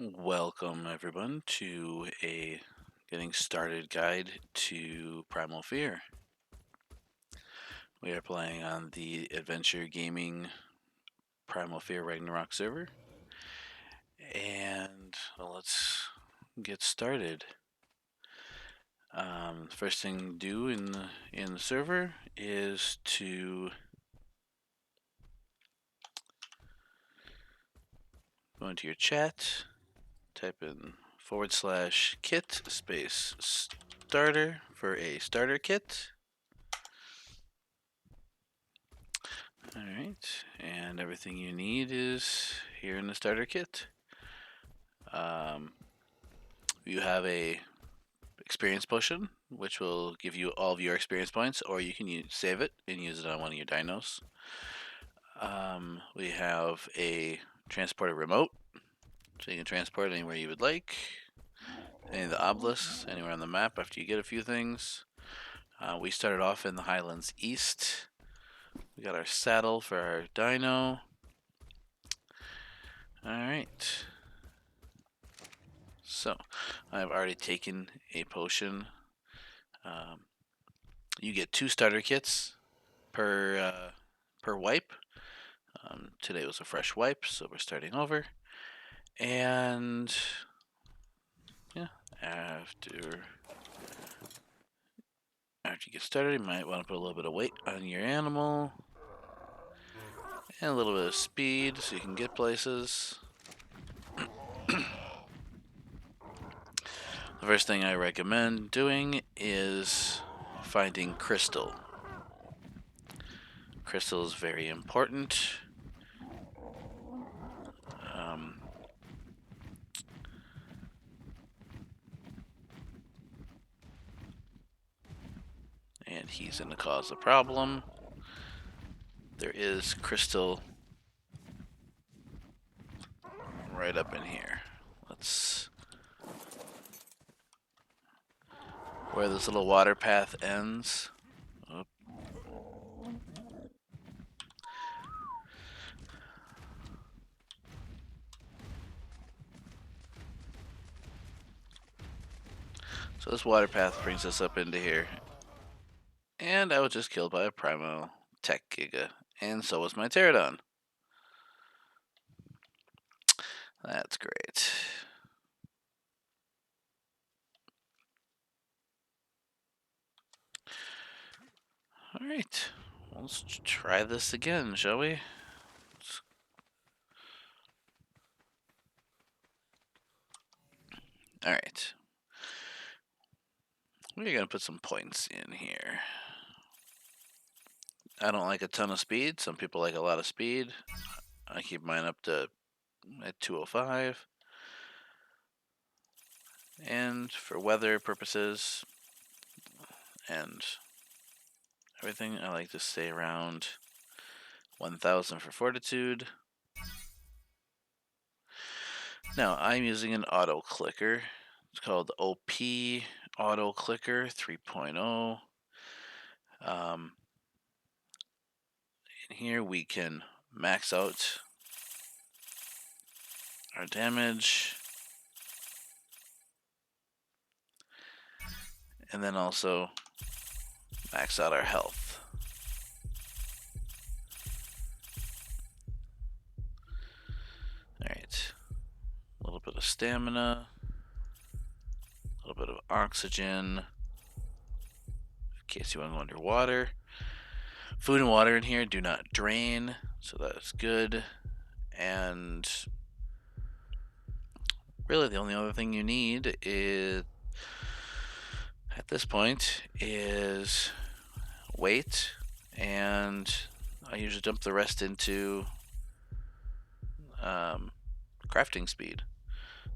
Welcome everyone to a getting started guide to Primal Fear. We are playing on the adventure gaming Primal Fear Ragnarok server. And let's get started. First thing to do in the server is to go into your chat, type in /kit space starter for a starter kit. Alright, and everything you need is here in the starter kit. You have a experience potion, which will give you all of your experience points, or you can save it and use it on one of your dinos. We have a transporter remote, so you can transport anywhere you would like. Any of the obelisks, anywhere on the map after you get a few things. We started off in the Highlands East. We got our saddle for our dino. Alright. So, I've already taken a potion. You get 2 starter kits per wipe. Today was a fresh wipe, so we're starting over. And yeah, after you get started, you might want to put a little bit of weight on your animal and a little bit of speed so you can get places. The first thing I recommend doing is finding crystal. Crystal is very important. And he's going to cause a problem. There is crystal right up in here. Let's... Where this little water path ends. Oh. So this water path brings us up into here. And I was just killed by a Primal Tech Giga. And so was my Pterodon. That's great. Alright. Let's try this again, shall we? Alright. We're going to put some points in here. I don't like a ton of speed. Some people like a lot of speed. I keep mine up to at 205. And for weather purposes and everything, I like to stay around 1000 for fortitude. Now, I'm using an auto clicker. It's called OP Auto Clicker 3.0. In here, we can max out our damage. And then also max out our health. Alright. A little bit of stamina. A little bit of oxygen. In case you want to go underwater. Food and water in here do not drain, so that's good. And really the only other thing you need is, at this point, is weight, and I usually dump the rest into crafting speed,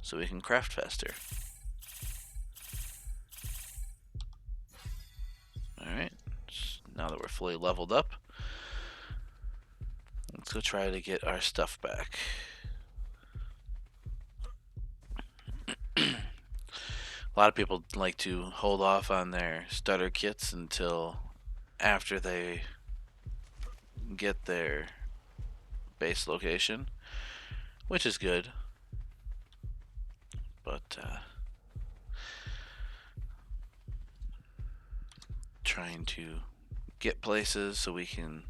so we can craft faster. Alright, now that we're fully leveled up, let's go try to get our stuff back. A lot of people like to hold off on their starter kits until after they get their base location, which is good. but trying to get places so we can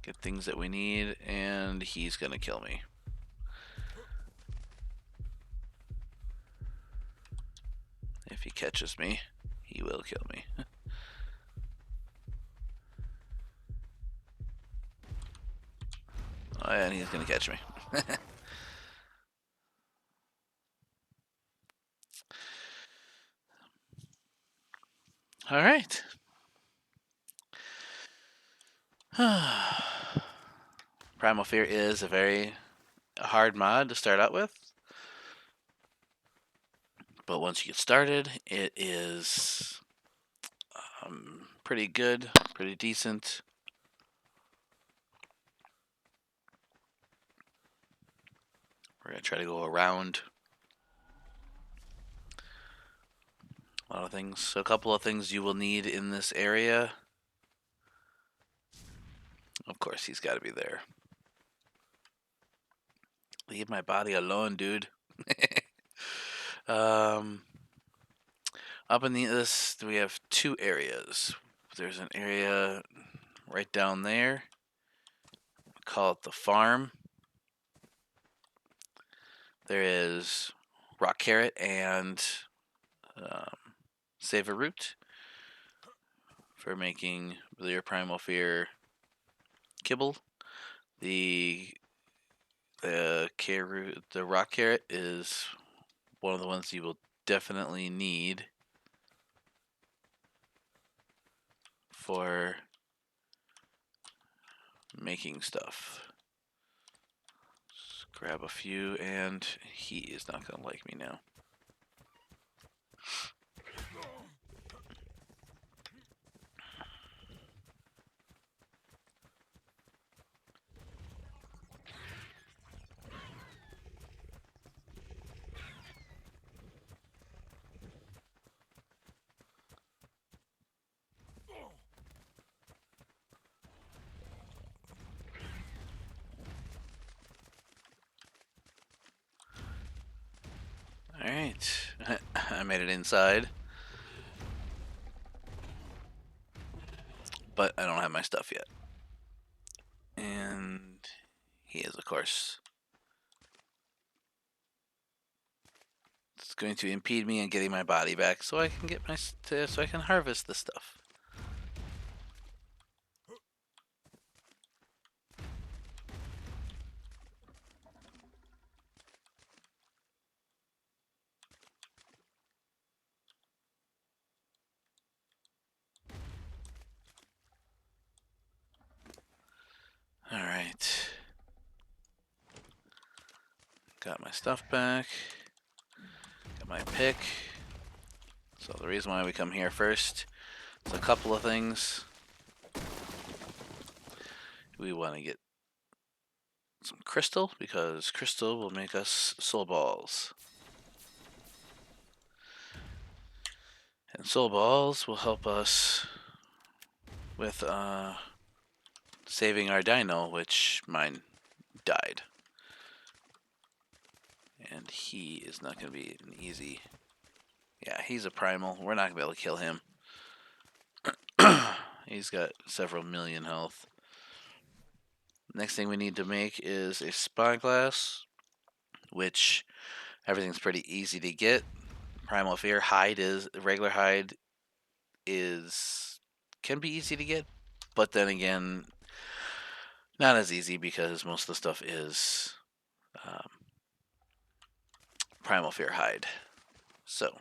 get things that we need, and he's gonna kill me. If he catches me, he will kill me. Oh, yeah, and he's gonna catch me. All right. Primal Fear is a very hard mod to start out with, but once you get started, it is pretty good, pretty decent. We're gonna try to go around a lot of things. So a couple of things you will need in this area. Of course, he's got to be there. Leave my body alone, dude. um, up in this, we have two areas. There's an area right down there. We call it the farm. There is rock carrot and savor root for making your Primal Fear kibble. The rock carrot is one of the ones you will definitely need for making stuff. Just grab a few, and he is not going to like me now. Alright, I made it inside. But I don't have my stuff yet. And he is, of course. It's going to impede me in getting my body back so I can get so I can harvest the stuff. Alright. Got my stuff back. Got my pick. So the reason why we come here first is a couple of things. We want to get some crystal, because crystal will make us soul balls. And soul balls will help us with saving our dino, which mine died. And he is not going to be an easy... Yeah, he's a primal. We're not going to be able to kill him. He's got several million health. Next thing we need to make is a spyglass, which everything's pretty easy to get. Primal Fear regular hide can be easy to get, but then again, not as easy because most of the stuff is Primal Fear hide. So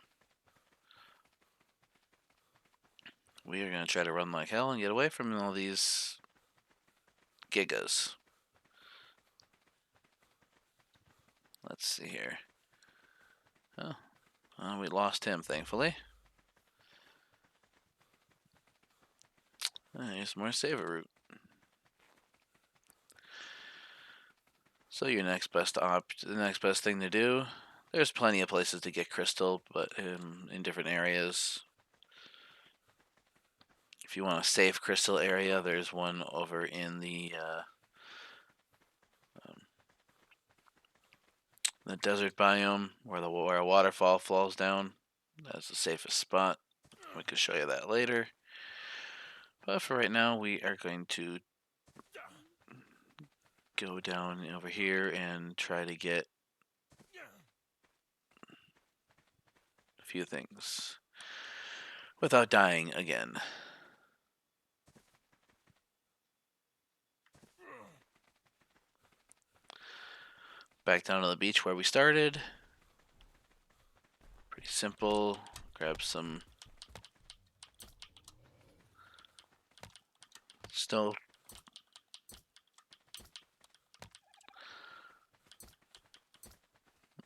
we are going to try to run like hell and get away from all these gigas. Let's see here. Oh, we lost him, thankfully. Here's more savor root. So the next best thing to do. There's plenty of places to get crystal, but in different areas. If you want a safe crystal area, there's one over in the the desert biome where a waterfall falls down. That's the safest spot. We can show you that later. But for right now, we are going to go down over here and try to get a few things without dying again. Back down to the beach where we started. Pretty simple. Grab some stone.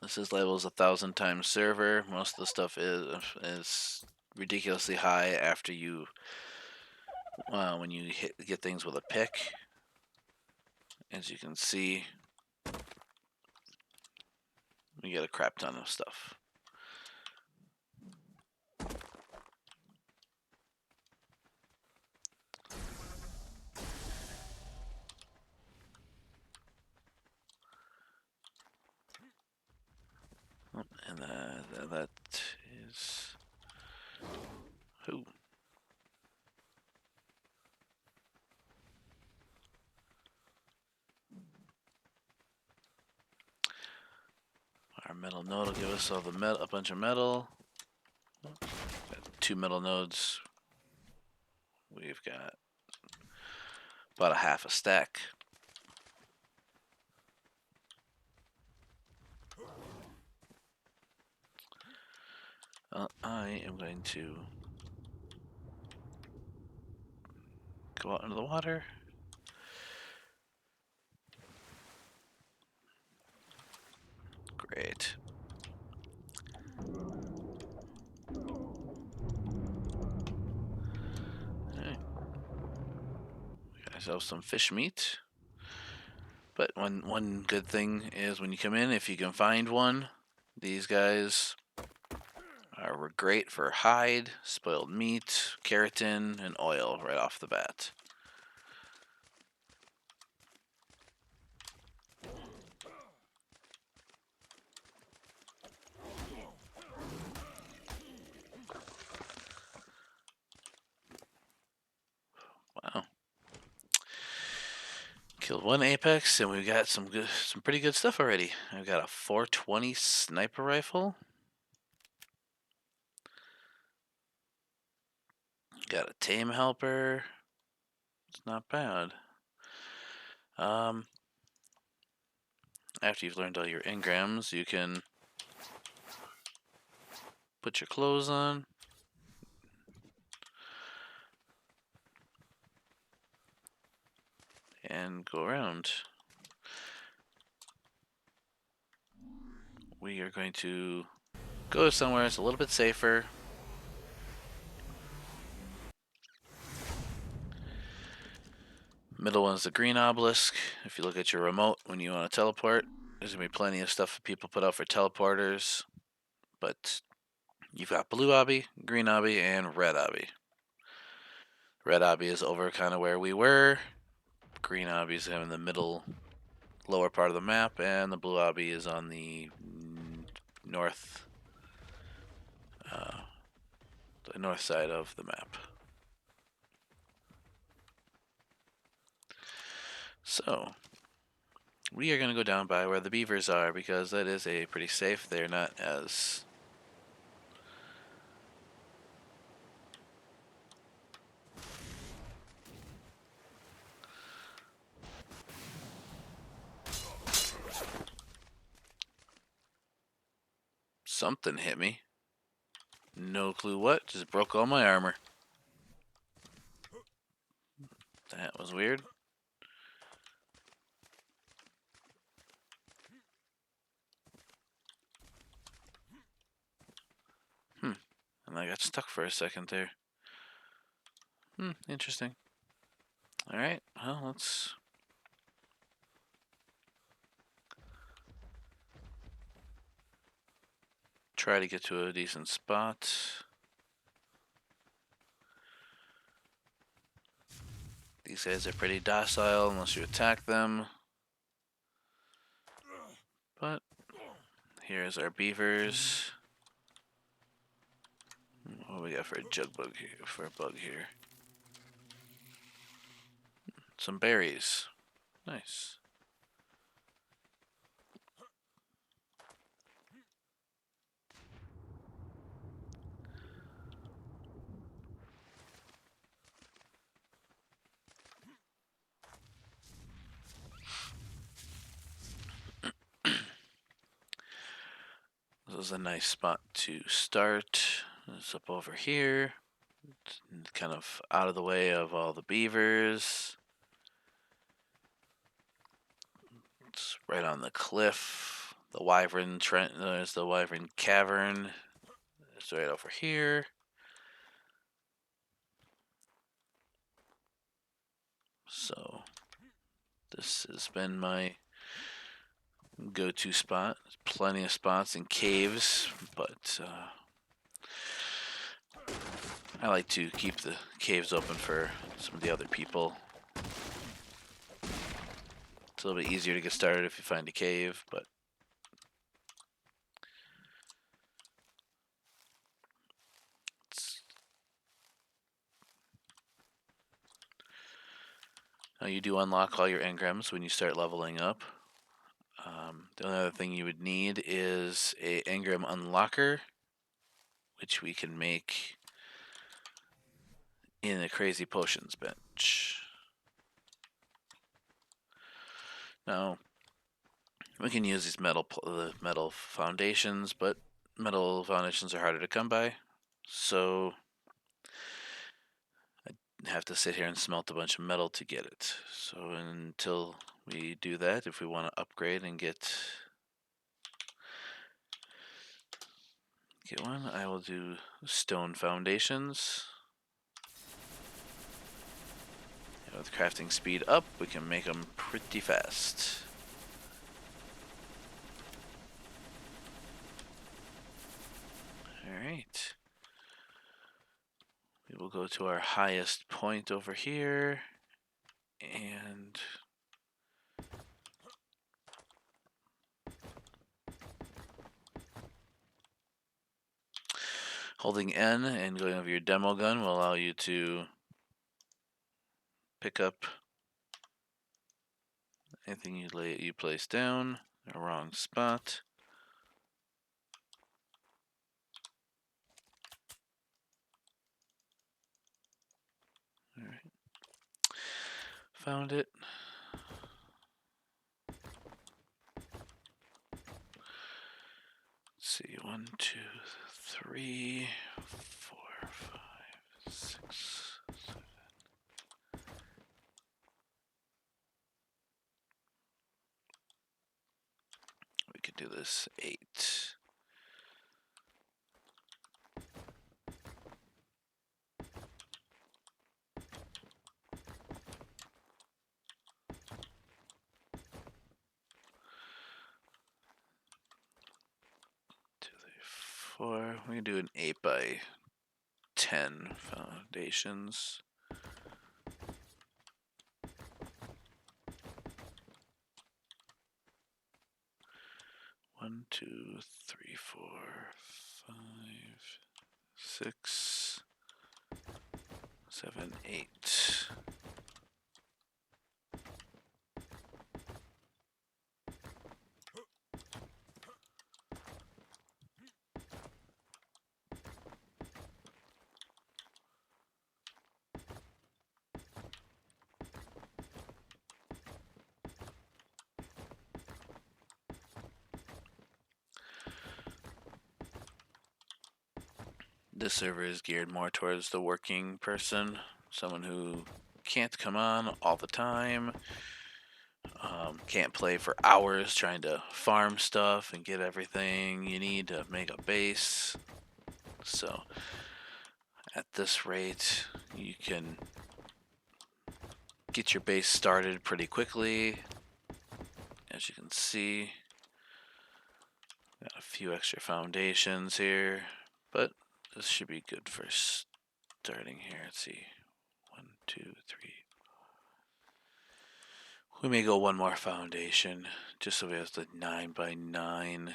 This is labeled as 1,000 times server. Most of the stuff is ridiculously high after you when you get things with a pick. As you can see, we get a crap ton of stuff. Oh, and that is who. Our metal node will give us all a bunch of metal. Got 2 metal nodes. We've got about a half a stack. I am going to go out into the water. Great. Okay. We got ourselves some fish meat. But one good thing is when you come in, if you can find one, these guys are great for hide, spoiled meat, keratin, and oil right off the bat. Wow. Killed one apex, and we've got some pretty good stuff already. I've got a 420 sniper rifle. Got a tame helper. It's not bad. After you've learned all your engrams, you can put your clothes on. And go around. We are going to go somewhere that's a little bit safer. Middle one's the green obelisk. If you look at your remote when you want to teleport, there's going to be plenty of stuff that people put out for teleporters. But you've got blue obby, green obby, and red obby. Red obby is over kind of where we were. Green obby is in the middle, lower part of the map, and the blue obby is on the north side of the map. So, we are going to go down by where the beavers are because that is a pretty safe. They're not as something hit me. No clue what. Just broke all my armor. That was weird. And I got stuck for a second there. Interesting. Alright, well, let's try to get to a decent spot. These guys are pretty docile unless you attack them. But Here's our beavers. What do we got for a jug bug here? For a bug here? Some berries. Nice. This is a nice spot to start. It's up over here. It's kind of out of the way of all the beavers. It's right on the cliff. The Wyvern there's the Wyvern Cavern. It's right over here. So this has been my go-to spot. There's plenty of spots and caves, but I like to keep the caves open for some of the other people. It's a little bit easier to get started if you find a cave, but now you do unlock all your engrams when you start leveling up. The only other thing you would need is a engram unlocker, which we can make in the crazy potions bench. Now we can use these metal foundations, but metal foundations are harder to come by, so I have to sit here and smelt a bunch of metal to get it. So until we do that, if we want to upgrade and get one, I will do stone foundations. And with crafting speed up, we can make them pretty fast. Alright. We will go to our highest point over here, and holding N and going over your demo gun will allow you to pick up anything you place down in a wrong spot. All right, found it. Let's see, 1, 2, 3, 4, 5, 6, 7. We could do this 8. We can do an 8 by 10 foundations. One, 2, 3, 4, 5, 6, 7, 8. This server is geared more towards the working person, someone who can't come on all the time, can't play for hours trying to farm stuff and get everything you need to make a base. So at this rate, you can get your base started pretty quickly. As you can see, got a few extra foundations here, but this should be good for starting here. Let's see. 1, 2, 3. We may go one more foundation, just so we have the 9 by 9.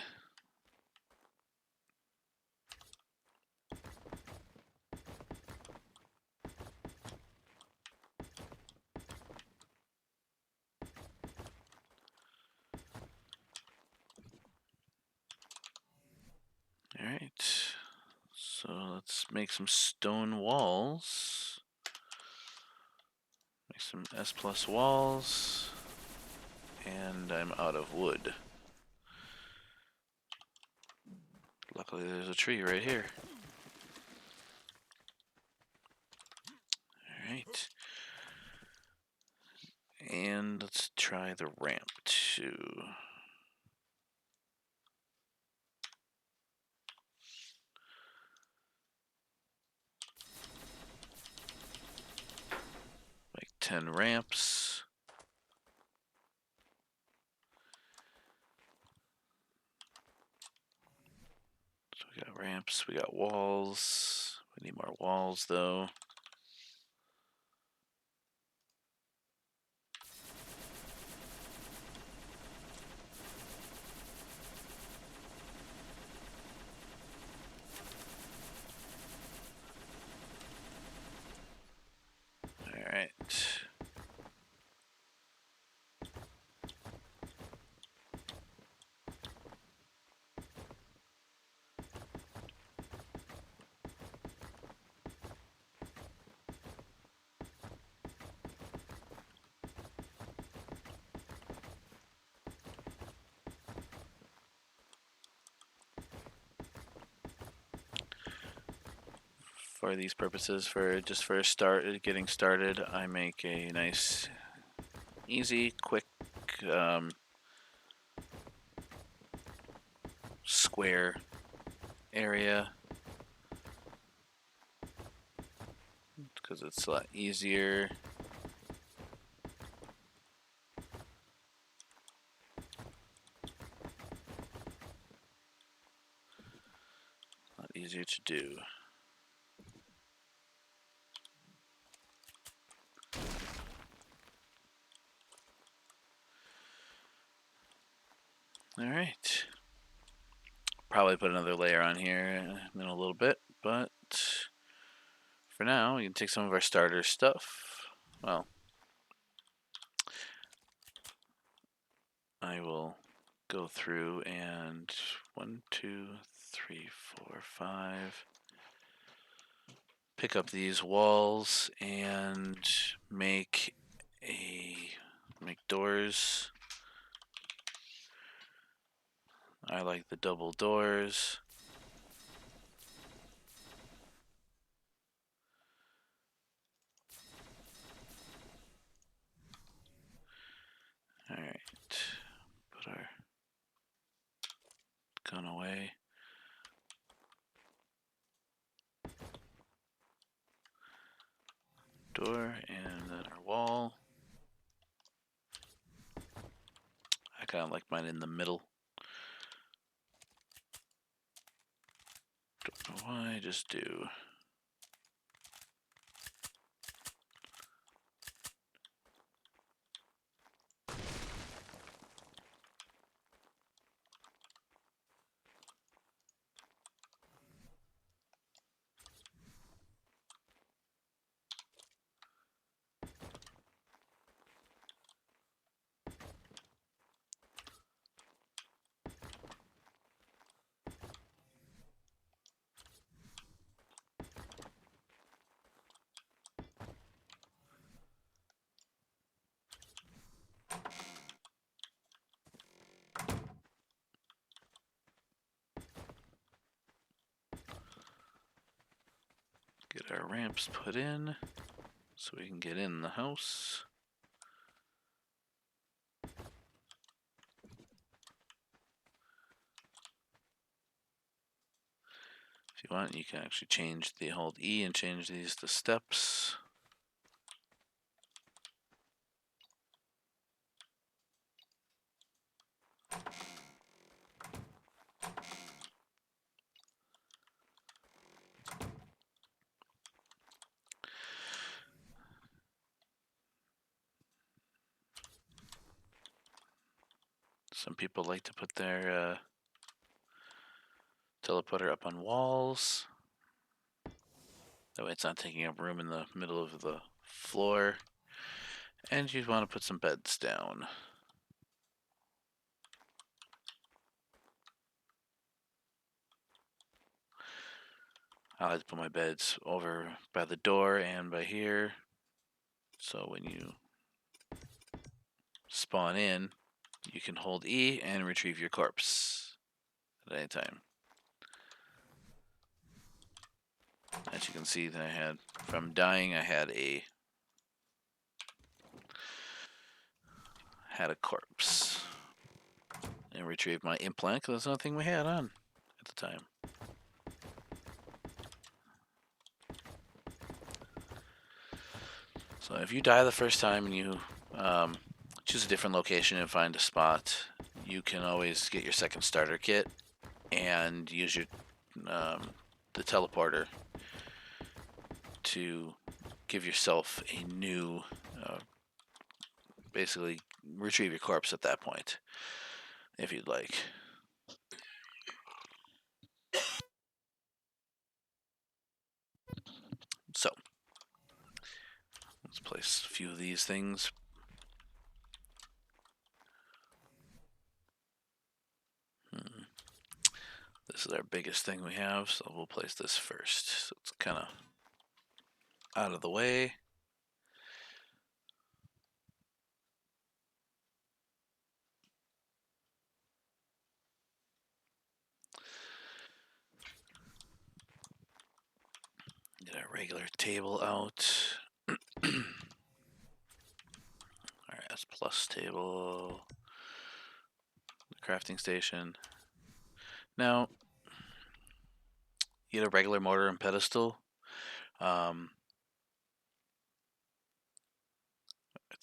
make some stone walls. Make some S plus walls. And I'm out of wood. Luckily there's a tree right here. Alright. And let's try the ramp too. Like 10 ramps. So we got ramps, we got walls. We need more walls though. Alright. For these purposes, for getting started, I make a nice, easy, quick square area because it's a lot easier. A lot easier to do. Alright. Probably put another layer on here in a little bit, but for now, we can take some of our starter stuff. Well, I will go through and 1, 2, 3, 4, 5. Pick up these walls and make doors. I like the double doors. Alright. Put our gun away. Door and then our wall. I kind of like mine in the middle. Don't know why, I just do. Get our ramps put in so we can get in the house. If you want, you can actually hold E and change these to steps. Some people like to put their teleporter up on walls. That way it's not taking up room in the middle of the floor. And you want to put some beds down. I like to put my beds over by the door and by here. So when you spawn in, you can hold E and retrieve your corpse at any time. As you can see, that I had, from dying, I had a corpse. And retrieved my implant because that's the only thing we had on at the time. So if you die the first time and you choose a different location and find a spot, you can always get your second starter kit and use your the teleporter to give yourself a new, basically retrieve your corpse at that point, if you'd like. So let's place a few of these things. This is our biggest thing we have, so we'll place this first. So it's kind of out of the way. Get our regular table out. Our S plus table. The crafting station. Now, you get a regular mortar and pedestal. At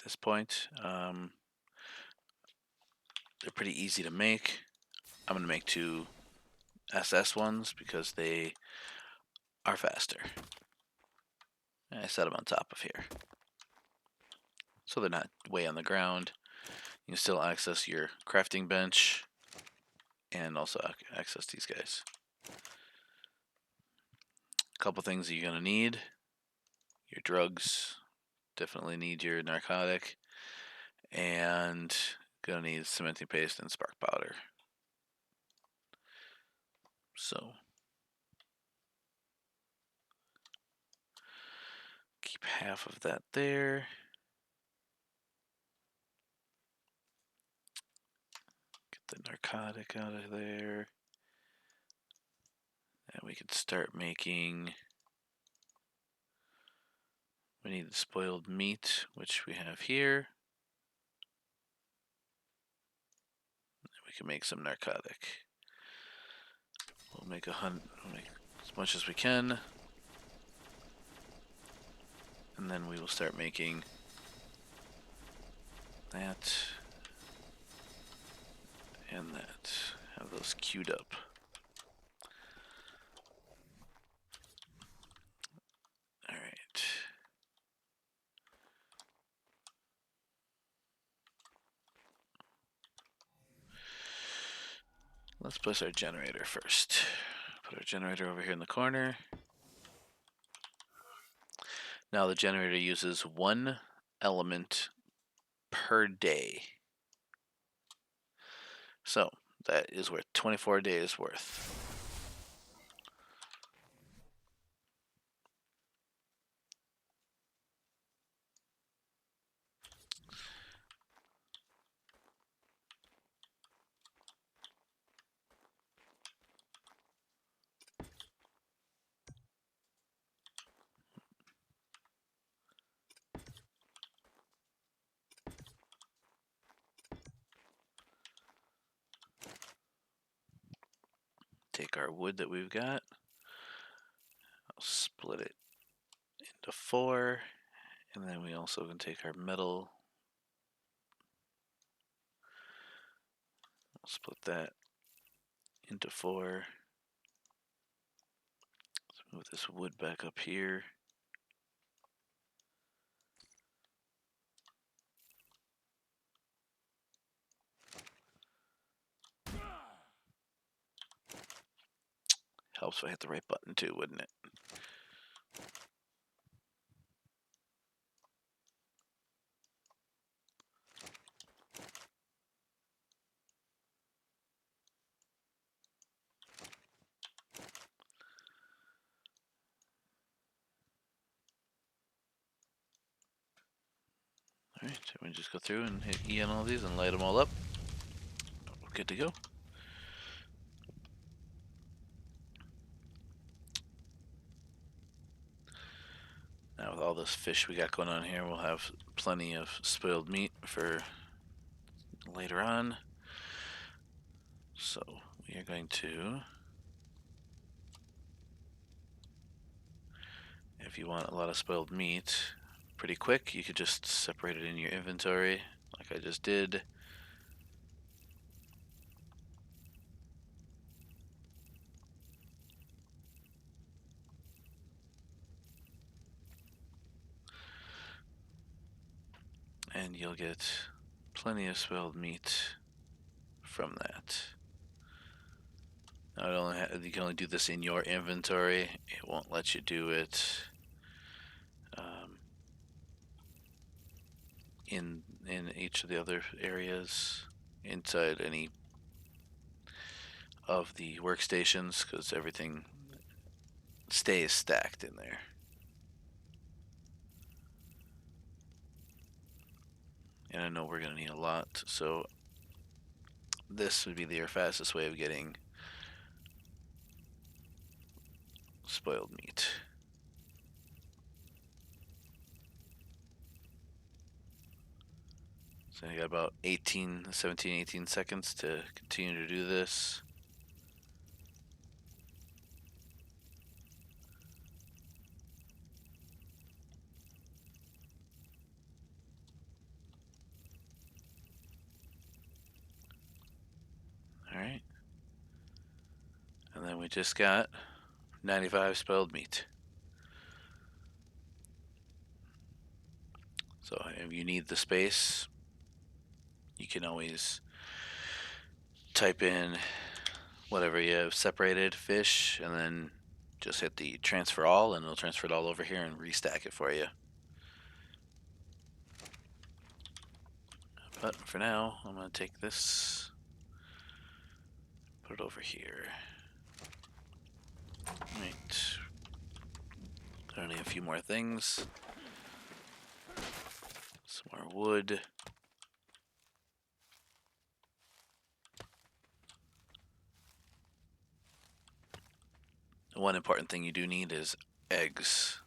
this point, they're pretty easy to make. I'm going to make 2 SS ones because they are faster. And I set them on top of here. So they're not way on the ground. You can still access your crafting bench and also access these guys. A couple things that you're going to need. Your drugs. Definitely need your narcotic. And going to need cementing paste and spark powder. So keep half of that there. Get the narcotic out of there. And we can start making... We need the spoiled meat, which we have here. And we can make some narcotic. We'll make as much as we can. And then we will start making that and that. Have those queued up. Alright. Let's place our generator first. Put our generator over here in the corner. Now the generator uses 1 element per day. So that is worth 24 days worth. Take our wood that we've got. I'll split it into 4. And then we also can take our metal. I'll split that into 4. Let's move this wood back up here. Helps if I hit the right button too, wouldn't it? Alright, so we just go through and hit E on all these and light them all up. We're good to go. Now with all this fish we got going on here, we'll have plenty of spoiled meat for later on. So we are going to, if you want a lot of spoiled meat pretty quick, you could just separate it in your inventory like I just did. And you'll get plenty of spoiled meat from that. Now you can only do this in your inventory. It won't let you do it in each of the other areas inside any of the workstations because everything stays stacked in there. And I know we're going to need a lot, so this would be the fastest way of getting spoiled meat. So you got about 17, 18 seconds to continue to do this. Alright. And then we just got 95 spoiled meat. So if you need the space, you can always type in whatever you have separated fish and then just hit the transfer all and it'll transfer it all over here and restack it for you. But for now, I'm going to take this, put it over here. Right. I need a few more things. Some more wood. One important thing you do need is eggs.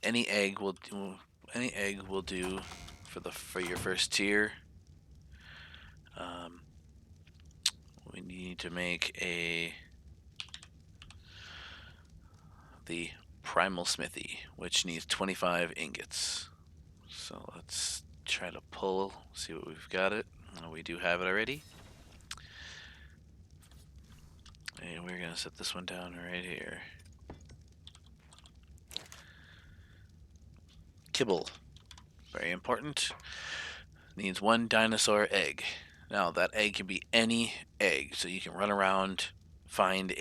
Any egg will do. Any egg will do for your first tier. We need to make the Primal Smithy, which needs 25 ingots. So let's try to pull, see what we've got it. We do have it already. And we're gonna set this one down right here. Kibble, very important. Needs 1 dinosaur egg. Now that egg can be any egg, so you can run around, find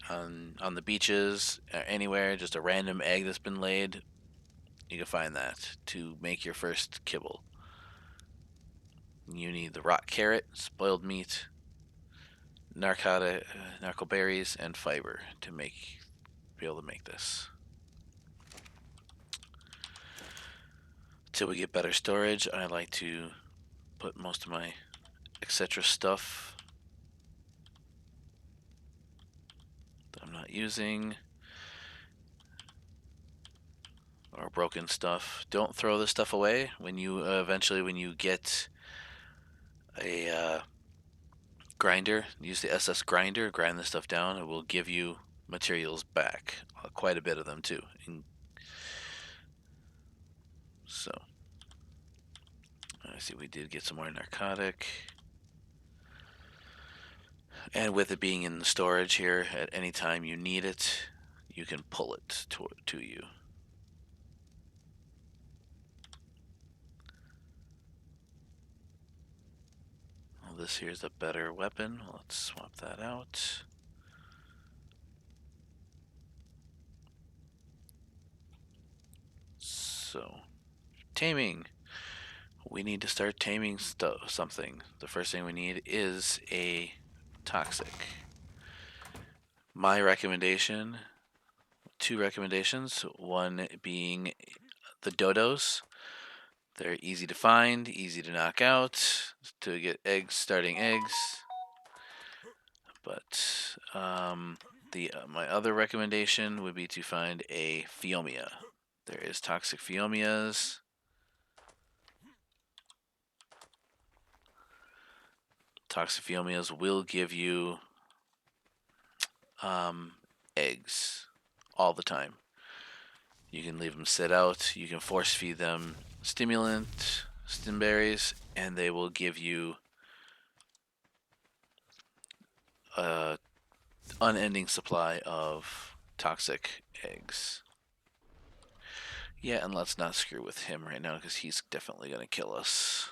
on the beaches, anywhere, just a random egg that's been laid. You can find that to make your first kibble. You need the rock carrot, spoiled meat, narco berries, and fiber to be able to make this. Till we get better storage, I like to put most of my etc. stuff that I'm not using or broken stuff. Don't throw this stuff away. When you eventually, when you get a grinder, use the SS grinder, grind this stuff down. It will give you materials back, quite a bit of them too. So, I see we did get some more narcotic. And with it being in the storage here, at any time you need it, you can pull it to you. Well, this here's a better weapon. Let's swap that out. So, taming. We need to start taming something. The first thing we need is a toxic. My recommendation, 2 recommendations, one being the dodos. They're easy to find, easy to knock out, to get eggs, starting eggs. But my other recommendation would be to find a Phiomia. There is toxic Phiomias. Toxic Phiomias will give you eggs all the time. You can leave them sit out. You can force feed them stimulant, stimberries, and they will give you a unending supply of toxic eggs. Yeah, and let's not screw with him right now because he's definitely gonna kill us.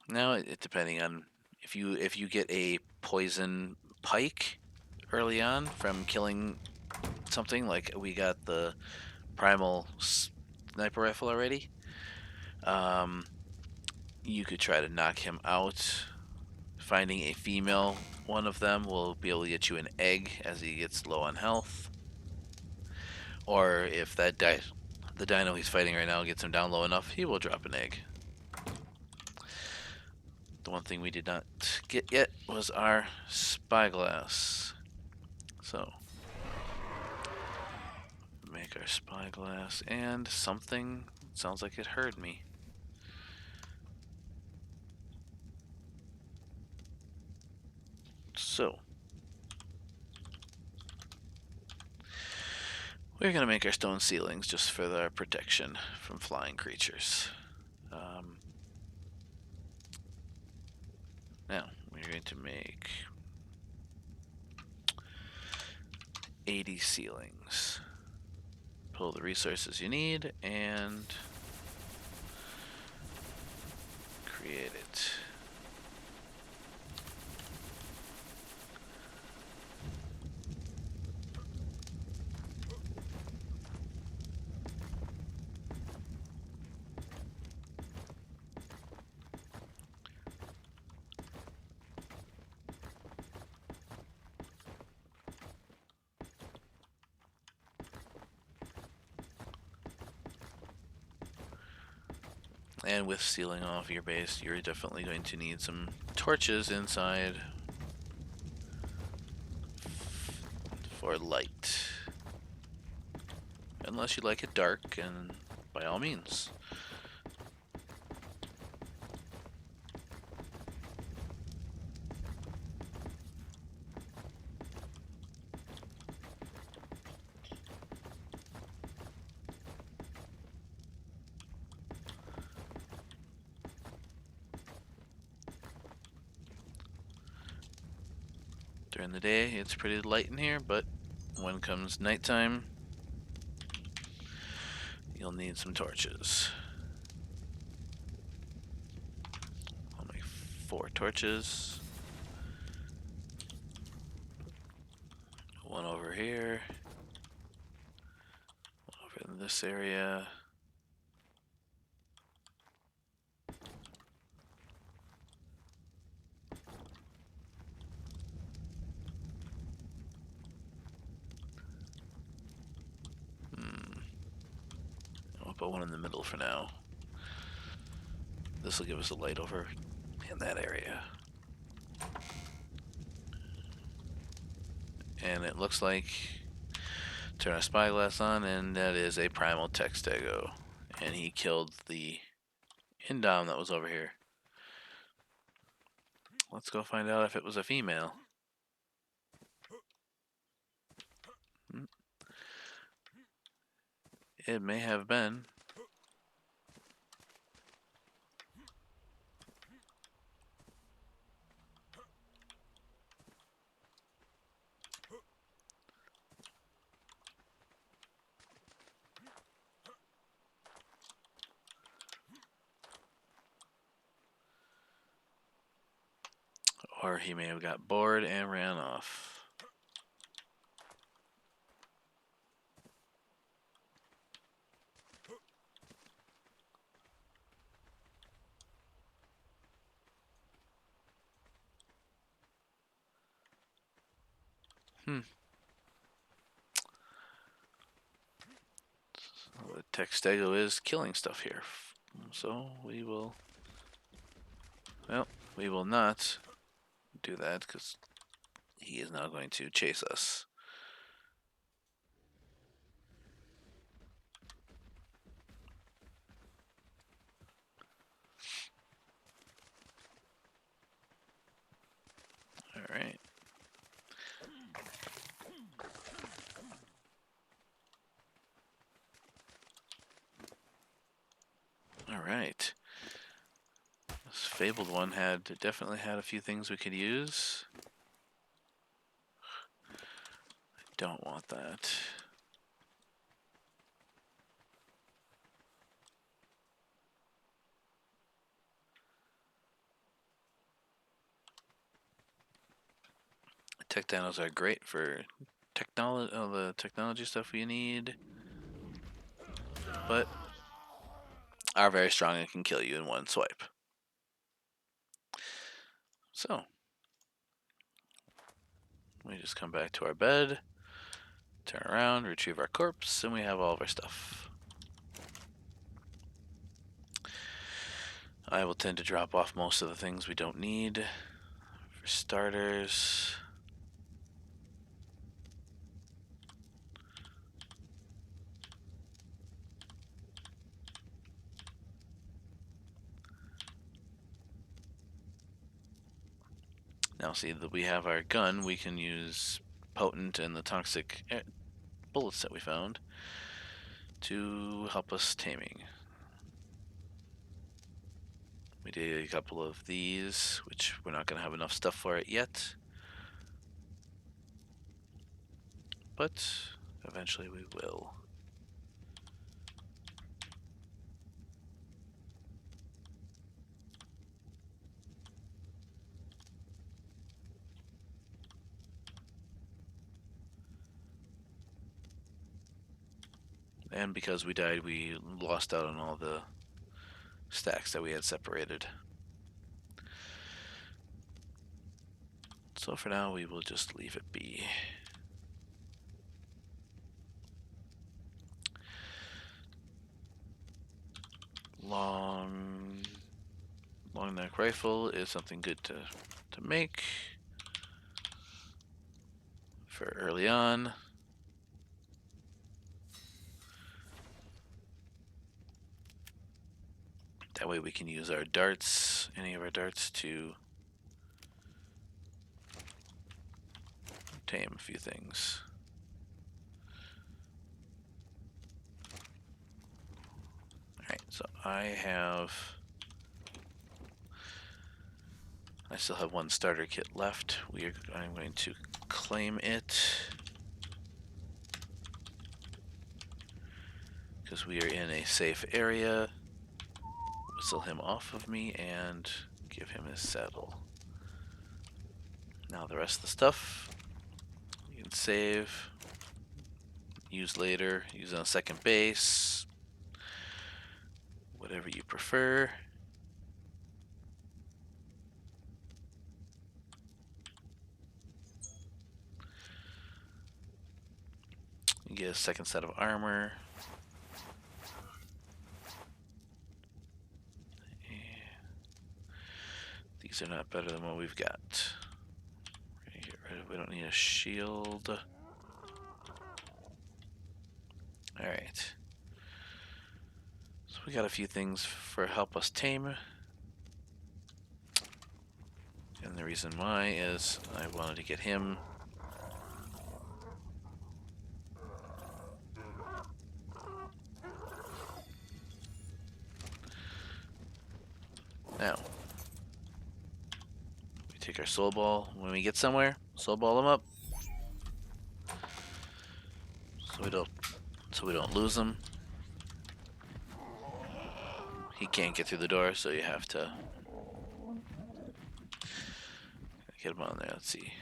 Now, depending on if you get a poison pike early on from killing something, like we got the primal sniper rifle already, you could try to knock him out. Finding a female one of them will be able to get you an egg as he gets low on health. Or if the dino he's fighting right now gets him down low enough, he will drop an egg. The one thing we did not get yet was our spyglass. So, make our spyglass, and something sounds like it heard me. So, we're going to make our stone ceilings just for our protection from flying creatures. Now, we're going to make 80 ceilings. Pull the resources you need and create it. And with sealing off your base, you're definitely going to need some torches inside for light. Unless you like it dark, and by all means. During the day, it's pretty light in here, but when comes nighttime, you'll need some torches. I'll make 4 torches. One over here. One over in this area. I'll put one in the middle for now. This will give us a light over in that area. And it looks like, turn our spyglass on, and that is a primal textego. And he killed the Indom that was over here. Let's go find out if it was a female. It may have been. Or he may have got bored and ran off. Textego is killing stuff here. So we will... Well, we will not do that because he is now going to chase us. Alright. Alright. This fabled one definitely had a few things we could use. I don't want that. Tech dinos are great for the technology stuff we need, but are very strong and can kill you in one swipe. So we just come back to our bed, turn around, retrieve our corpse, and we have all of our stuff. I will tend to drop off most of the things we don't need. For starters, now see that we have our gun, we can use potent and the toxic bullets that we found to help us taming. We did a couple of these, which we're not going to have enough stuff for it yet, but eventually we will. And because we died, we lost out on all the stacks that we had separated. So for now, we will just leave it be. Long neck rifle is something good to make for early on. That way we can use our darts, any of our darts, to tame a few things. Alright, so I still have one starter kit left. I'm going to claim it because we are in a safe area. Whistle him off of me and give him his saddle. Now the rest of the stuff you can save, use later, use on second base, whatever you prefer. You get a second set of armor. These are not better than what we've got. We're gonna get rid of, we don't need a shield. Alright. So we got a few things for help us tame. And the reason why is I wanted to get him. Now, we take our soul ball. When we get somewhere, soul ball him up. So we don't lose him. He can't get through the door, so you have to get him on there. Let's see.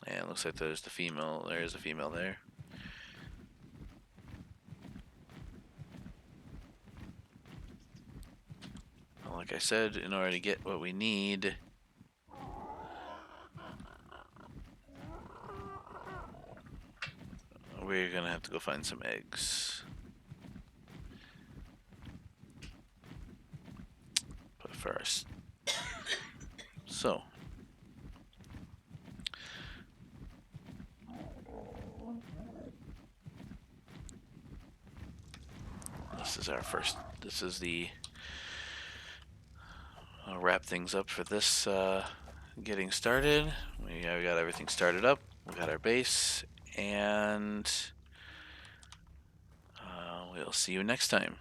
And it looks like there's the female. There is a female there. Well, like I said, in order to get what we need, we're gonna have to go find some eggs. But first, so this is our first. This is the. I'll wrap things up for this. Getting started. We got everything started up. We got our base, and we'll see you next time.